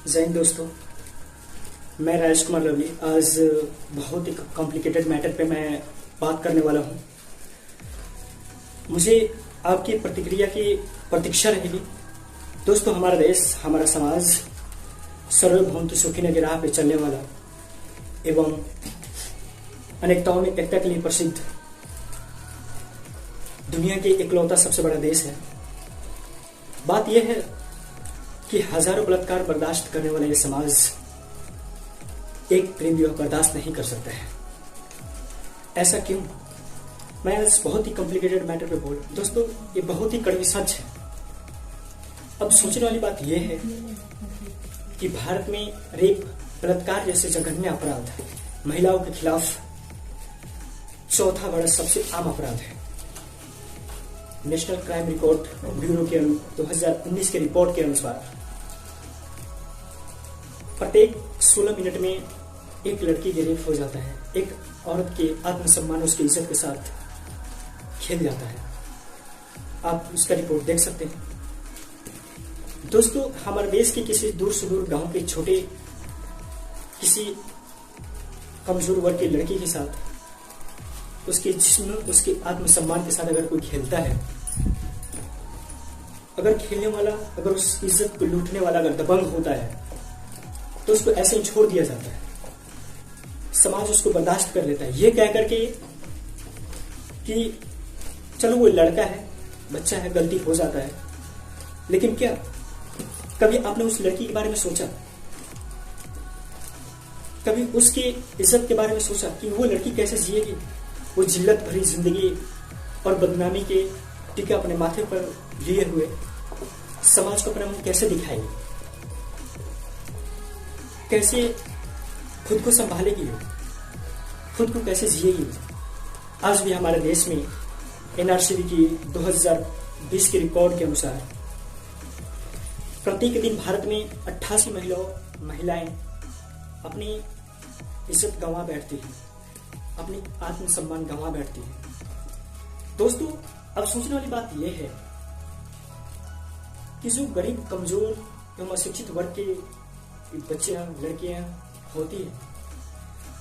जय हिंद दोस्तों। मैं राजेश कुमार रवि आज बहुत ही कॉम्प्लिकेटेड मैटर पे मैं बात करने वाला हूँ। मुझे आपकी प्रतिक्रिया की प्रतीक्षा रहेगी। दोस्तों, हमारा देश, हमारा समाज सर्वभौम सुखी की राह पे चलने वाला एवं अनेकताओं में एकता के लिए प्रसिद्ध दुनिया के इकलौता सबसे बड़ा देश है। बात यह है कि हजारों बलात्कार बर्दाश्त करने वाला ये समाज एक प्रेम विवाह बर्दाश्त नहीं कर सकता है। ऐसा क्यों? मैं आज बहुत ही कॉम्प्लिकेटेड मैटर पे बोल। दोस्तों, ये बहुत ही कड़वी सच है। अब सोचने वाली बात यह है कि भारत में रेप, बलात्कार जैसे जघन्य अपराध महिलाओं के खिलाफ चौथा बड़ा सबसे आम अपराध है। नेशनल क्राइम रिकॉर्ड ब्यूरो के 2019 के रिपोर्ट के अनुसार प्रत्येक 16 मिनट में एक लड़की के रेप हो जाता है। एक औरत के आत्मसम्मान, उसकी इज्जत के साथ खेल जाता है। आप उसका रिपोर्ट देख सकते हैं। दोस्तों, हमारे देश के किसी दूर सुदूर गांव के छोटे किसी कमजोर वर्ग की लड़की के साथ, उसके जिस्म, उसके आत्मसम्मान के साथ अगर कोई खेलता है, अगर खेलने वाला, अगर उस इज्जत को लूटने वाला अगर दबंग होता है, तो उसको ऐसे ही छोड़ दिया जाता है। समाज उसको बर्दाश्त कर लेता है, ये कह करके कि चलो वो लड़का है, बच्चा है, गलती हो जाता है। लेकिन क्या कभी आपने उस लड़की के बारे में सोचा? कभी उसकी इज्जत के बारे में सोचा कि वो लड़की कैसे जिएगी? वो जिल्लत भरी जिंदगी और बदनामी के टीका अपने माथे पर लिए हुए समाज को अपना मुंह कैसे दिखाएगी? कैसे खुद को संभालेगी? खुद को कैसे जिएगी? आज भी हमारे देश में एनआरसीबी की 2020 के रिकॉर्ड के अनुसार प्रत्येक दिन भारत में 88 महिलाएं अपनी इज्जत गंवा बैठती हैं, अपनी आत्मसम्मान गंवा बैठती हैं। दोस्तों, अब सोचने वाली बात यह है कि जो गरीब, कमजोर एवं अशिक्षित वर्ग के बच्चियां, लड़कियां होती हैं,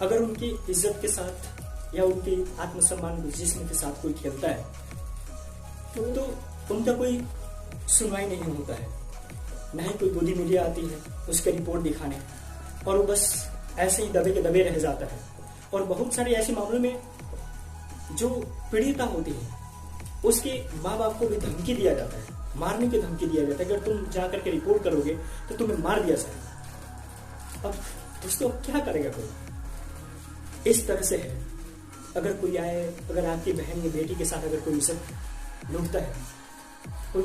अगर उनकी इज्जत के साथ या उनके आत्मसम्मान, जिस्म के साथ कोई खेलता है तो उनका कोई सुनवाई नहीं होता है। न ही कोई गोदी मीडिया आती है उसके रिपोर्ट दिखाने, और वो बस ऐसे ही दबे के दबे रह जाता है। और बहुत सारे ऐसे मामलों में जो पीड़िता होती है, उसके माँ बाप को भी धमकी दिया जाता है, मारने की धमकी दिया जाता है। अगर तुम जाकर के रिपोर्ट करोगे तो तुम्हें मार दिया जाएगा। अब दोस्तों, क्या करेगा कोई? इस तरह से है। अगर कोई आए, अगर आपकी बहन या बेटी के साथ अगर कोई इज्जत लूटता है, कोई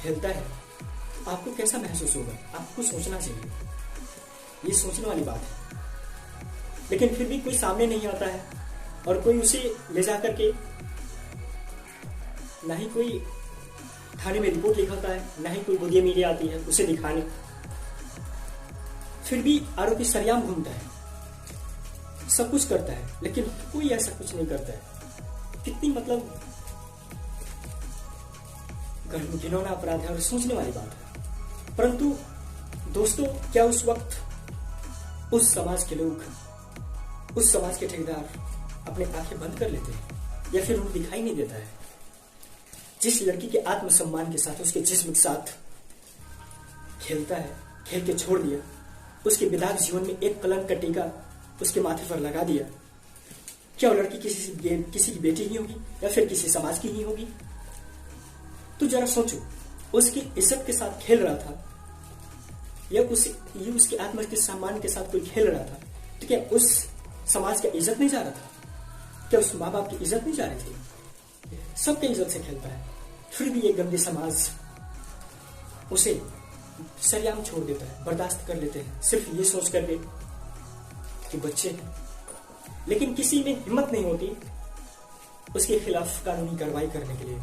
खेलता है, आपको कैसा महसूस होगा? आपको सोचना चाहिए। ये सोचने वाली बात है। लेकिन फिर भी कोई सामने नहीं आता है और कोई उसे ले जाकर के, ना ही कोई थाने में रिपोर्ट लिखाता है, ना ही कोई गोदी मीडिया आती है उसे दिखाने। फिर भी आरोपी सरेआम घूमता है, सब कुछ करता है, लेकिन कोई ऐसा कुछ नहीं करता है। कितनी मतलब घिनौना अपराध है और सोचने वाली बात है। परंतु दोस्तों, क्या उस वक्त उस समाज के लोग, उस समाज के ठेकेदार अपने आंखें बंद कर लेते हैं या फिर उन्हें दिखाई नहीं देता है? जिस लड़की के आत्मसम्मान के साथ, उसके जिस्म के साथ खेलता है, खेल के छोड़ दिया, उसके विधायक जीवन में एक कलंक का टीका उसके माथे पर लगा दिया, क्या वो लड़की किसी की बेटी ही होगी या फिर किसी समाज की ही होगी? तो जरा सोचो, उसकी इज्जत के साथ खेल रहा था या उसके आत्म के सम्मान के साथ कोई खेल रहा था, तो क्या उस समाज का इज्जत नहीं जा रहा था? क्या उस माँ बाप की इज्जत नहीं जा रही थी? सबके इज्जत से खेलता है, फिर भी ये गंदे समाज उसे सरेआम छोड़ देता है, बर्दाश्त कर लेते हैं, सिर्फ ये सोच करके कि बच्चे हैं। लेकिन किसी में हिम्मत नहीं होती उसके खिलाफ कानूनी कार्रवाई करने के लिए।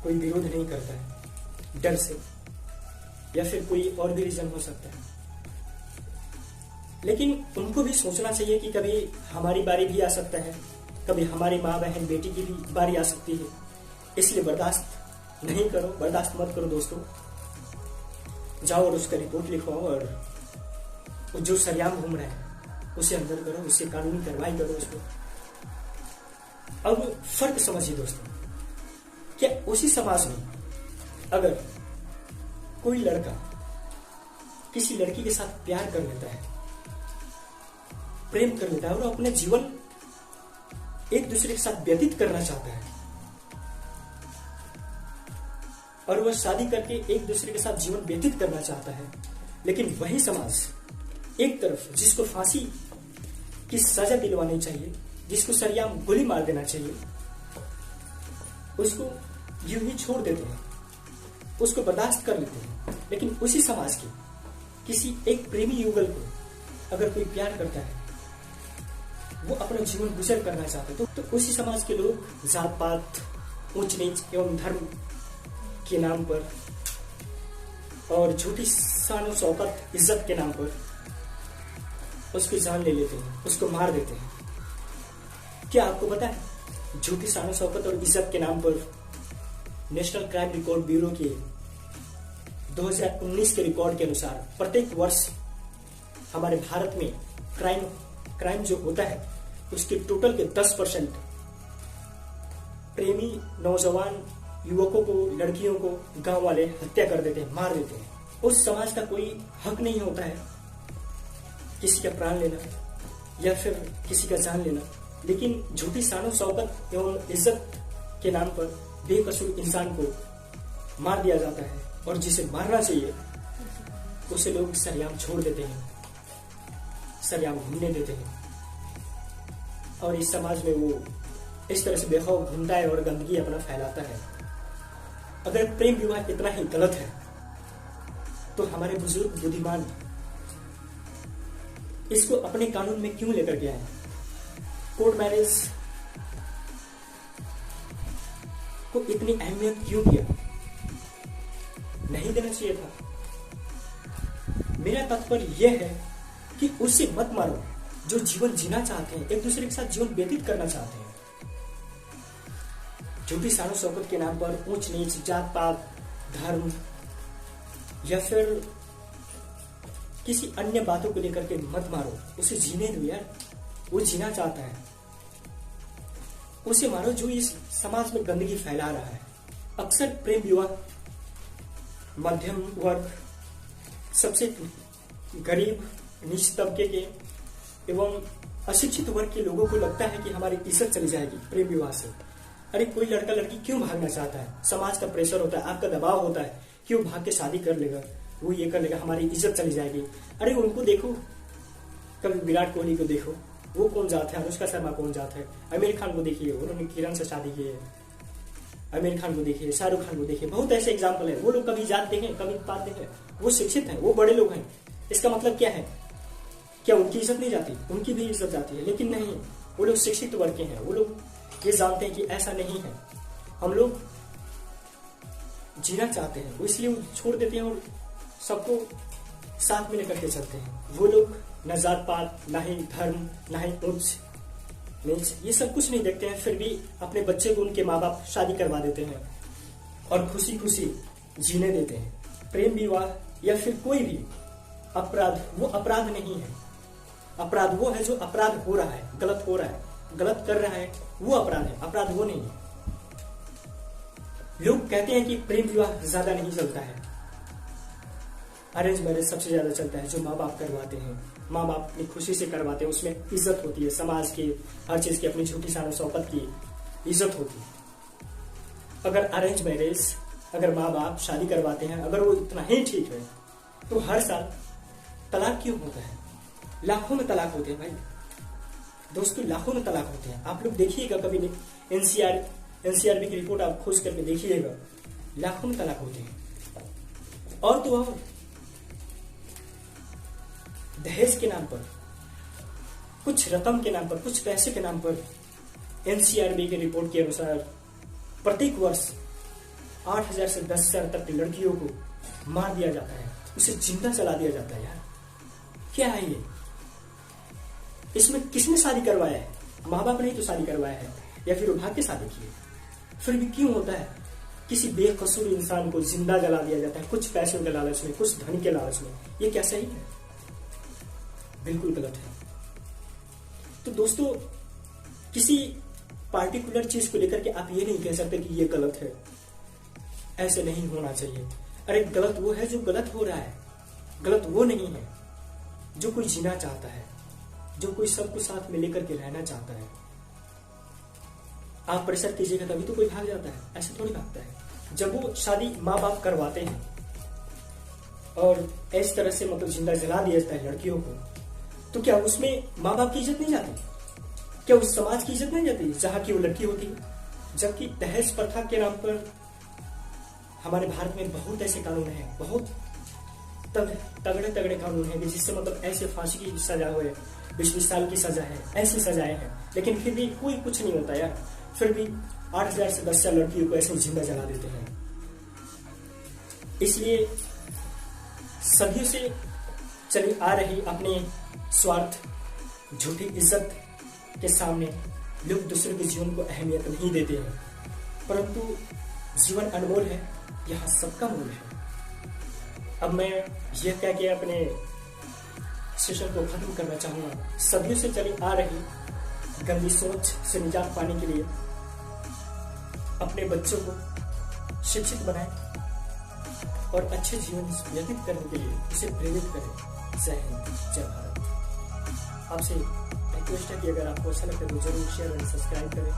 कोई विरोध नहीं करता है, डर से, या फिर कोई और भी रीजन हो सकता है। लेकिन उनको भी सोचना चाहिए कि कभी हमारी बारी भी आ सकता है, कभी हमारी माँ, बहन, बेटी की भी बारी आ सकती है। इसलिए बर्दाश्त नहीं करो, बर्दाश्त मत करो दोस्तों। जाओ और उसका रिपोर्ट लिखवाओ और जो सरेआम घूम रहा है उसे अंदर करो, उससे कानूनी कार्रवाई करो उसको। अब फर्क समझिए दोस्तों, क्या उसी समाज में अगर कोई लड़का किसी लड़की के साथ प्यार कर लेता है, प्रेम कर लेता है और अपने जीवन एक दूसरे के साथ व्यतीत करना चाहता है और वह शादी करके एक दूसरे के साथ जीवन व्यतीत करना चाहता है, लेकिन वही समाज एक तरफ जिसको फांसी की सजा दिलवानी चाहिए, जिसको सरेआम गोली मार देना चाहिए, उसको यूं ही छोड़ देते हैं, उसको बर्दाश्त कर लेते हैं। लेकिन उसी समाज के किसी एक प्रेमी युगल को अगर कोई प्यार करता है, वो अपना जीवन गुजर करना चाहते हैं, तो उसी समाज के लोग जात पात, ऊंच नीच एवं धर्म के नाम पर और झूठी शान और शौकत, इज्जत के नाम पर उसकी जान ले लेते हैं, उसको मार देते हैं। क्या आपको पता है, झूठी शान और शौकत और इज्जत के नाम पर नेशनल क्राइम रिकॉर्ड ब्यूरो के 2019 के रिकॉर्ड के अनुसार प्रत्येक वर्ष हमारे भारत में क्राइम जो होता है उसके टोटल के 10% प्रेमी नौजवान युवकों को, लड़कियों को गांव वाले हत्या कर देते हैं, मार देते हैं। उस समाज का कोई हक नहीं होता है किसी का प्राण लेना या फिर किसी का जान लेना, लेकिन झूठी शान शौकत एवं इज्जत के नाम पर बेकसूर इंसान को मार दिया जाता है और जिसे मारना चाहिए उसे लोग सरेआम छोड़ देते हैं, सरेआम घूमने देते हैं और इस समाज में वो इस तरह से बेखौफ घूमता है और गंदगी अपना फैलाता है। अगर प्रेम विवाह इतना ही गलत है तो हमारे बुजुर्ग बुद्धिमान इसको अपने कानून में क्यों लेकर के आए? कोर्ट मैरिज को इतनी अहमियत क्यों दिया? नहीं देना चाहिए था। मेरा तात्पर्य यह है कि उससे मत मारो जो जीवन जीना चाहते हैं, एक दूसरे के साथ जीवन व्यतीत करना चाहते हैं। झूठी शान शौकत के नाम पर ऊंच नीच, जात पात, धर्म या फिर किसी अन्य बातों को लेकर के मत मारो, उसे जीने दो यार, वो जीना चाहता है। उसे मारो जो इस समाज में गंदगी फैला रहा है। अक्सर प्रेम विवाह मध्यम वर्ग, सबसे गरीब, नीच तबके के एवं अशिक्षित वर्ग के लोगों को लगता है कि हमारी इज्जत चली जाएगी प्रेम विवाह से। अरे कोई लड़का लड़की क्यों भागना चाहता है? समाज का प्रेशर होता है, आपका दबाव होता है, क्यों भाग के शादी कर लेगा, वो ये कर लेगा, हमारी इज्जत चली जाएगी। अरे उनको देखो, कभी विराट कोहली को देखो, वो कौन जात है, अनुष्का शर्मा कौन जात है, आमिर खान को देखिए, उन्होंने किरण से शादी की है, आमिर खान को देखिए, शाहरुख खान को देखिए, बहुत ऐसे एग्जाम्पल है। वो लोग कभी जात देखें, कभी पात देखें, वो शिक्षित हैं, वो बड़े लोग हैं। इसका मतलब क्या है? क्या उनकी इज्जत नहीं जाती? उनकी भी इज्जत जाती है, लेकिन नहीं, वो लोग शिक्षित वर्ग के हैं, वो लोग ये जानते हैं कि ऐसा नहीं है, हम लोग जीना चाहते हैं, वो इसलिए छोड़ देते हैं और सबको साथ में लेकर के चलते हैं। वो लोग न जात पात, न ही धर्म, न ही ऊंच नीच, ये सब कुछ नहीं देखते हैं, फिर भी अपने बच्चे को उनके माँ बाप शादी करवा देते हैं और खुशी खुशी जीने देते हैं। प्रेम विवाह या फिर कोई भी अपराध, वो अपराध नहीं है। अपराध वो है जो अपराध हो रहा है, गलत हो रहा है, गलत कर रहा है, वो अपराध है, अपराध वो नहीं है। लोग कहते हैं कि प्रेम विवाह ज्यादा नहीं चलता है, अरेंज मैरिज सबसे ज्यादा चलता है, जो माँ बाप करवाते हैं, माँ बाप अपनी खुशी से करवाते हैं, उसमें इज्जत होती है, समाज की हर चीज की, अपनी झूठी शान शौकत की इज्जत होती है। अगर अरेंज मैरिज, अगर माँ बाप शादी करवाते हैं, अगर वो इतना ही ठीक है, तो हर साल तलाक क्यों होता है? लाखों में तलाक होते हैं भाई दोस्तों, लाखों में तलाक होते हैं। आप लोग देखिएगा, कभी नहीं, एनसीआरबी की रिपोर्ट आप खोज करके देखिएगा, लाखों में तलाक होते हैं। और तो और दहेज के नाम पर, कुछ रकम के नाम पर, कुछ पैसे के नाम पर, एनसीआरबी की रिपोर्ट के अनुसार प्रत्येक वर्ष 8,000 से 10,000 तक की लड़कियों को मार दिया जाता है, उसे जिंदा जला दिया जाता है। यार क्या है ये? इसमें किसने शादी करवाया है? माँ बाप ने ही तो शादी करवाया है, या फिर विभाग के शादी की है। फिर भी क्यों होता है? किसी बेकसूर इंसान को जिंदा जला दिया जाता है कुछ पैसों के लालच में, कुछ धन के लालच में। ये क्या सही है? बिल्कुल गलत है। तो दोस्तों, किसी पार्टिकुलर चीज को लेकर के आप ये नहीं कह सकते कि ये गलत है, ऐसे नहीं होना चाहिए। अरे गलत वो है जो गलत हो रहा है, गलत वो नहीं है जो कोई जीना चाहता है, जो कोई सबको साथ में लेकर के रहना चाहता है। आप प्रेशर कीजिएगा तभी तो कोई भाग जाता है, ऐसे थोड़ी भागता है। जब वो शादी माँ बाप करवाते हैं और इस तरह से मतलब जिंदा जला दिया जाता है लड़कियों को, तो क्या उसमें माँ बाप की इज्जत नहीं जाती? क्या उस समाज की इज्जत नहीं जाती जहां की वो लड़की होती है? जबकि दहेज प्रथा के नाम पर हमारे भारत में बहुत ऐसे कानून हैं, बहुत तगड़े तगड़े कानून हैं जिससे मतलब ऐसे फांसी की सजा हुए, 20-20 साल की सजा है, ऐसी सजाएं हैं, लेकिन फिर भी कोई कुछ नहीं होता यार। फिर भी 8,000 से 10,000 लड़कियों को ऐसे जिंदा जला देते हैं। इसलिए सदियों से चली आ रही अपने स्वार्थ, झूठी इज्जत के सामने लोग दूसरे के जीवन को अहमियत नहीं देते हैं, परंतु जीवन अनमोल है, यहाँ सबका मूल है। अब मैं यह कह के अपने सेशन को खत्म करना चाहूंगा। सदियों से चली आ रही गंदी सोच से निजात पाने के लिए अपने बच्चों को शिक्षित बनाएं और अच्छे जीवन व्यतीत करने के लिए उसे प्रेरित करें। जय हिंद, जय भारत। आपसे रिक्वेस्ट है कि अगर आपको अच्छा लगता है तो जरूर शेयर और सब्सक्राइब करें।